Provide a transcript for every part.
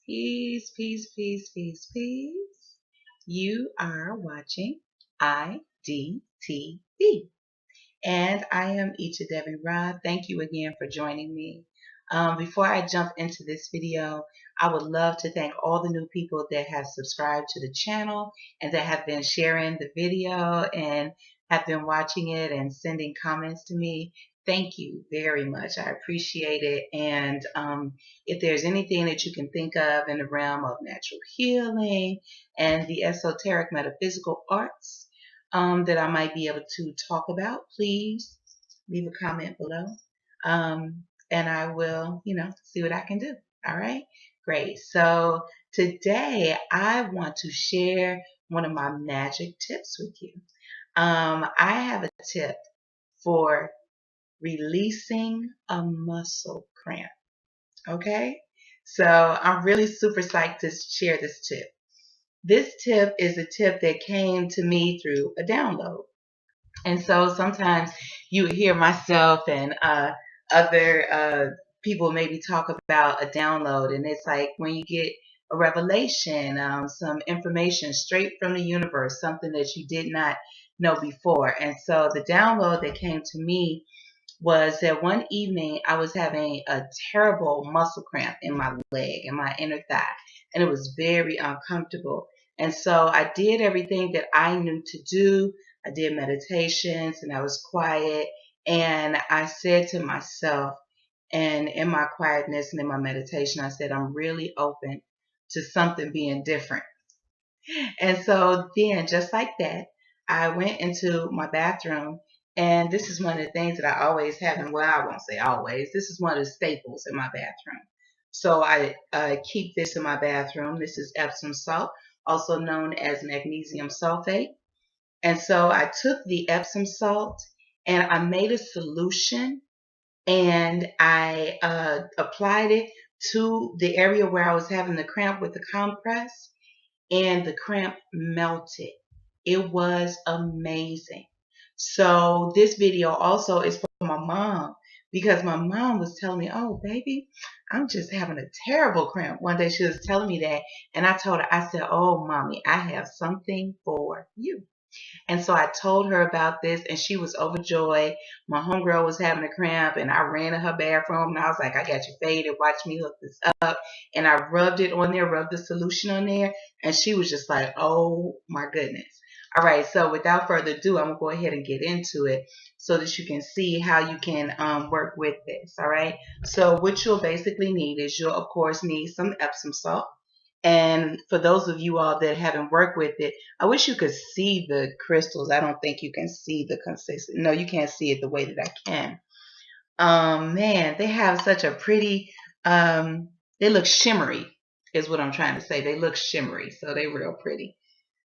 Peace, peace, peace, peace, peace. You are watching IDTV. And I am Iccha Devi. Thank you again for joining me. Before I jump into this video, I would love to thank all the new people that have subscribed to the channel and that have been sharing the video and have been watching it and sending comments to me. Thank you very much. I appreciate it. And if there's anything that you can think of in the realm of natural healing and the esoteric metaphysical arts, that I might be able to talk about, please leave a comment below. And I will, see what I can do. All right, great. So today I want to share one of my magic tips with you. I have a tip for releasing a muscle cramp. Okay, so I'm really super psyched to share this tip. This tip is a tip that came to me through a download. And so sometimes you hear myself and other people maybe talk about a download, and it's like when you get a revelation, some information straight from the universe, something that you did not know before. And so the download that came to me was that one evening I was having a terrible muscle cramp in my leg, in my inner thigh, and it was very uncomfortable. And so I did everything that I knew to do. I did meditations and I was quiet. And I said to myself, and in my quietness and in my meditation, I said, I'm really open to something being different. And so then, just like that, I went into my bathroom. And this is one of the things that I always have, and well, I won't say always. This is one of the staples in my bathroom. So I keep this in my bathroom. This is Epsom salt, also known as magnesium sulfate. And so I took the Epsom salt and I made a solution, and I applied it to the area where I was having the cramp with the compress, and the cramp melted. It was amazing. So this video also is for my mom, because my mom was telling me, oh, baby, I'm just having a terrible cramp. One day she was telling me that, and I told her, I said, oh, mommy, I have something for you. And so I told her about this, and she was overjoyed. My homegirl was having a cramp, and I ran to her bathroom, and I was like, I got you faded. Watch me hook this up. And I rubbed it on there, rubbed the solution on there, and she was just like, oh, my goodness. All right, so without further ado, I'm going to go ahead and get into it so that you can see how you can work with this, all right? So what you'll basically need is you'll, of course, need some Epsom salt. And for those of you all that haven't worked with it, I wish you could see the crystals. I don't think you can see the consistency. No, you can't see it the way that I can. Man, they have such a pretty, they look shimmery is what I'm trying to say. They look shimmery, so they're real pretty.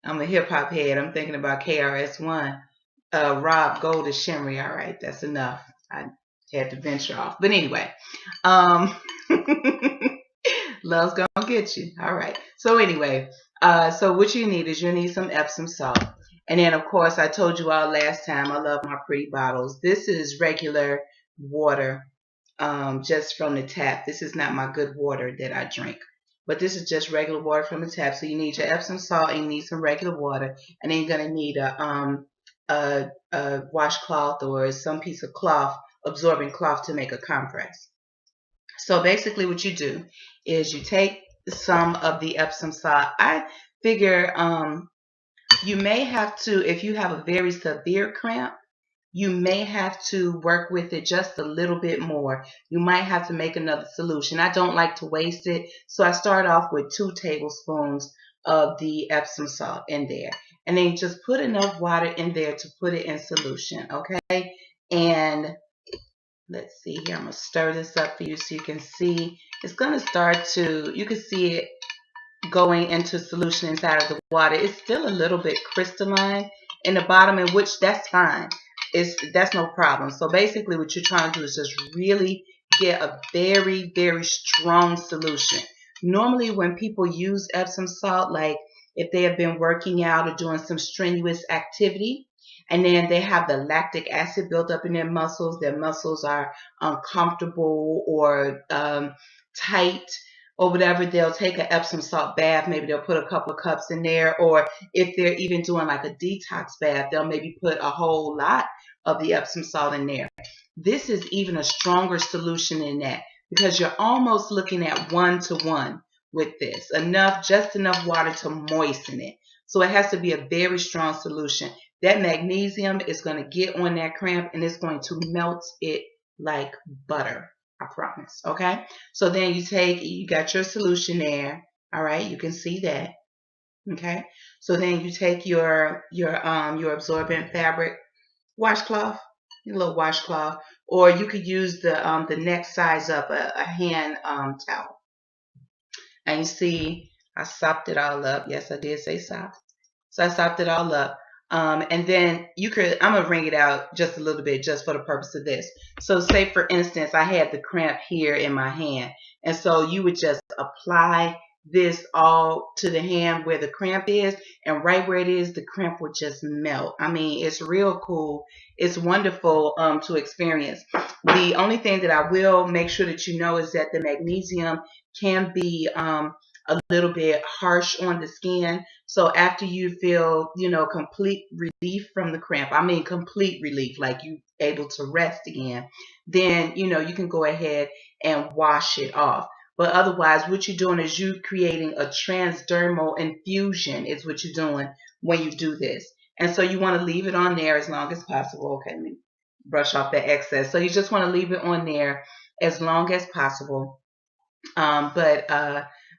I'm a hip hop head. I'm thinking about KRS-One. Rob Gold is shimmery. All right, that's enough. I had to venture off. But anyway, love's gonna get you. All right. So anyway, so what you need is you need some Epsom salt. And then, of course, I told you all last time, I love my pretty bottles. This is regular water, just from the tap. This is not my good water that I drink. But this is just regular water from the tap. So you need your Epsom salt and you need some regular water. And then you're going to need a washcloth or some piece of cloth, absorbing cloth, to make a compress. So basically what you do is you take some of the Epsom salt. I figure you may have to, if you have a very severe cramp, you may have to work with it just a little bit more. You might have to make another solution. I don't like to waste it, so I start off with 2 tablespoons of the Epsom salt in there. And then just put enough water in there to put it in solution, okay? And let's see here. I'm going to stir this up for you so you can see. It's going to start to, you can see it going into solution inside of the water. It's still a little bit crystalline in the bottom, in which that's fine. That's no problem. So basically what you're trying to do is just really get a very, very strong solution. Normally when people use Epsom salt, like if they have been working out or doing some strenuous activity, and then they have the lactic acid built up in their muscles are uncomfortable or tight, or whatever, they'll take an Epsom salt bath. Maybe they'll put a couple of cups in there. Or if they're even doing like a detox bath, they'll maybe put a whole lot of the Epsom salt in there. This is even a stronger solution than that, because you're almost looking at 1-to-1 with this. Just enough water to moisten it. So it has to be a very strong solution. That magnesium is going to get on that cramp and it's going to melt it like butter. I promise. Okay. So then you got your solution there. All right. You can see that. Okay. So then you take your absorbent fabric washcloth, your little washcloth, or you could use the next size up, a hand towel. And you see, I sopped it all up. Yes, I did say sopped. So I sopped it all up. And then I'm going to wring it out just a little bit just for the purpose of this. So say, for instance, I had the cramp here in my hand. And so you would just apply this all to the hand where the cramp is, and right where it is, the cramp would just melt. I mean, it's real cool. It's wonderful to experience. The only thing that I will make sure that you know is that the magnesium can be a little bit harsh on the skin. So after you feel, complete relief from the cramp, I mean complete relief, like you able to rest again, then, you can go ahead and wash it off. But otherwise, what you're doing is you creating a transdermal infusion is what you're doing when you do this. And so you want to leave it on there as long as possible. Okay, let me brush off the excess. So you just want to leave it on there as long as possible. But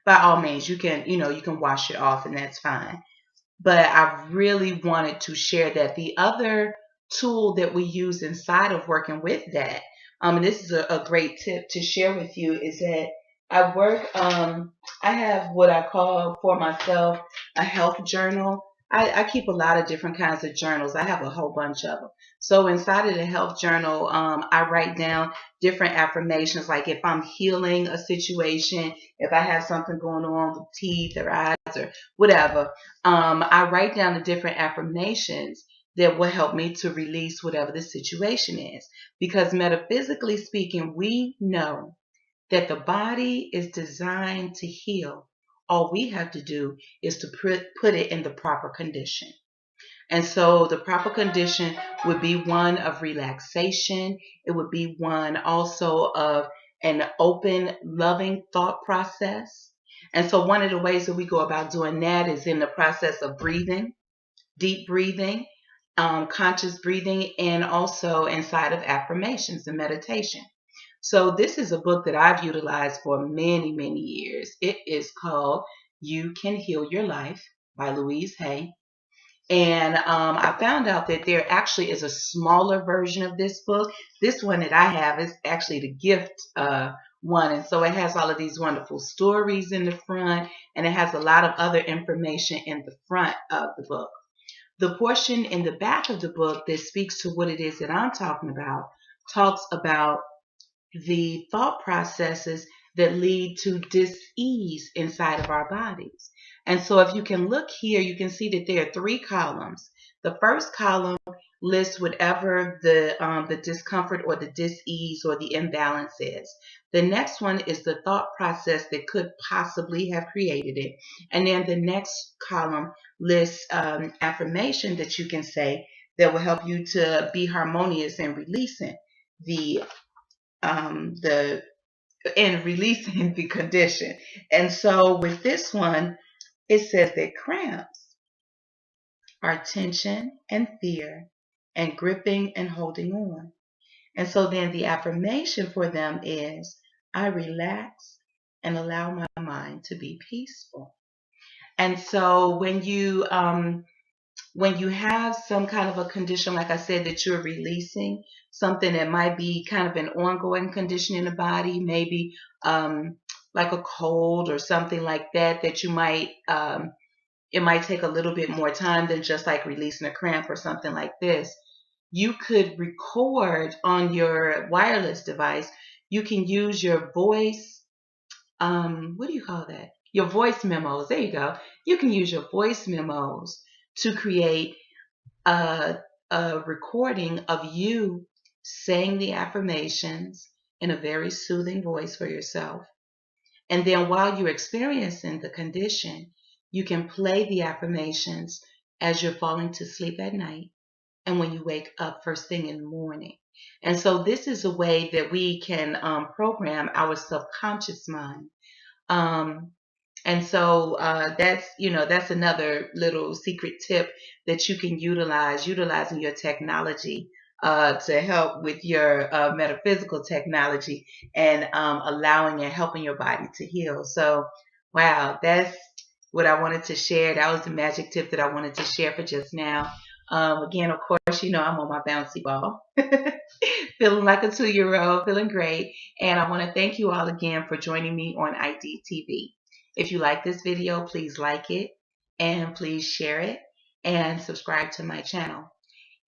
by all means, you can wash it off and that's fine. But I really wanted to share that. The other tool that we use inside of working with that, and this is a great tip to share with you, is that I have what I call for myself a health journal. I keep a lot of different kinds of journals. I have a whole bunch of them. So inside of the health journal, I write down different affirmations, like if I'm healing a situation, if I have something going on with teeth or eyes or whatever, I write down the different affirmations that will help me to release whatever the situation is. Because metaphysically speaking, we know that the body is designed to heal. All we have to do is to put it in the proper condition. And so the proper condition would be one of relaxation. It would be one also of an open, loving thought process. And so one of the ways that we go about doing that is in the process of breathing, deep breathing, conscious breathing, and also inside of affirmations and meditation. So this is a book that I've utilized for many, many years. It is called You Can Heal Your Life by Louise Hay. And I found out that there actually is a smaller version of this book. This one that I have is actually the gift one. And so it has all of these wonderful stories in the front, and it has a lot of other information in the front of the book. The portion in the back of the book that speaks to what it is that I'm talking about talks about the thought processes that lead to dis-ease inside of our bodies. And so if you can look here, you can see that there are 3 columns. The first column lists whatever the discomfort or the dis-ease or the imbalance is. The next one is the thought process that could possibly have created it. And then the next column lists affirmation that you can say that will help you to be harmonious in releasing the condition. And so with this one, it says that cramps are tension and fear and gripping and holding on. And so then the affirmation for them is, I relax and allow my mind to be peaceful. And so when you have some kind of a condition, like I said, that you're releasing, something that might be kind of an ongoing condition in the body, maybe like a cold or something like that, that you might, it might take a little bit more time than just like releasing a cramp or something like this. You could record on your wireless device. You can use your voice, what do you call that? Your voice memos. There you go. You can use your voice memos to create a recording of you saying the affirmations in a very soothing voice for yourself. And then while you're experiencing the condition, you can play the affirmations as you're falling to sleep at night and when you wake up first thing in the morning. And so this is a way that we can program our subconscious mind. Um, and so that's another little secret tip that you can utilize, utilizing your technology to help with your metaphysical technology and allowing and helping your body to heal. So, wow, that's what I wanted to share. That was the magic tip that I wanted to share for just now. Again, of course, I'm on my bouncy ball, feeling like a 2-year old, feeling great. And I want to thank you all again for joining me on IDTV. If you like this video, please like it and please share it and subscribe to my channel.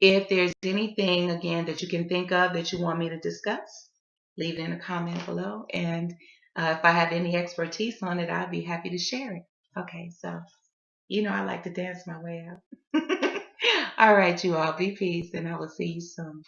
If there's anything, again, that you can think of that you want me to discuss, leave it in a comment below. And if I have any expertise on it, I'd be happy to share it. Okay, so, I like to dance my way out. All right, you all, be peace, and I will see you soon.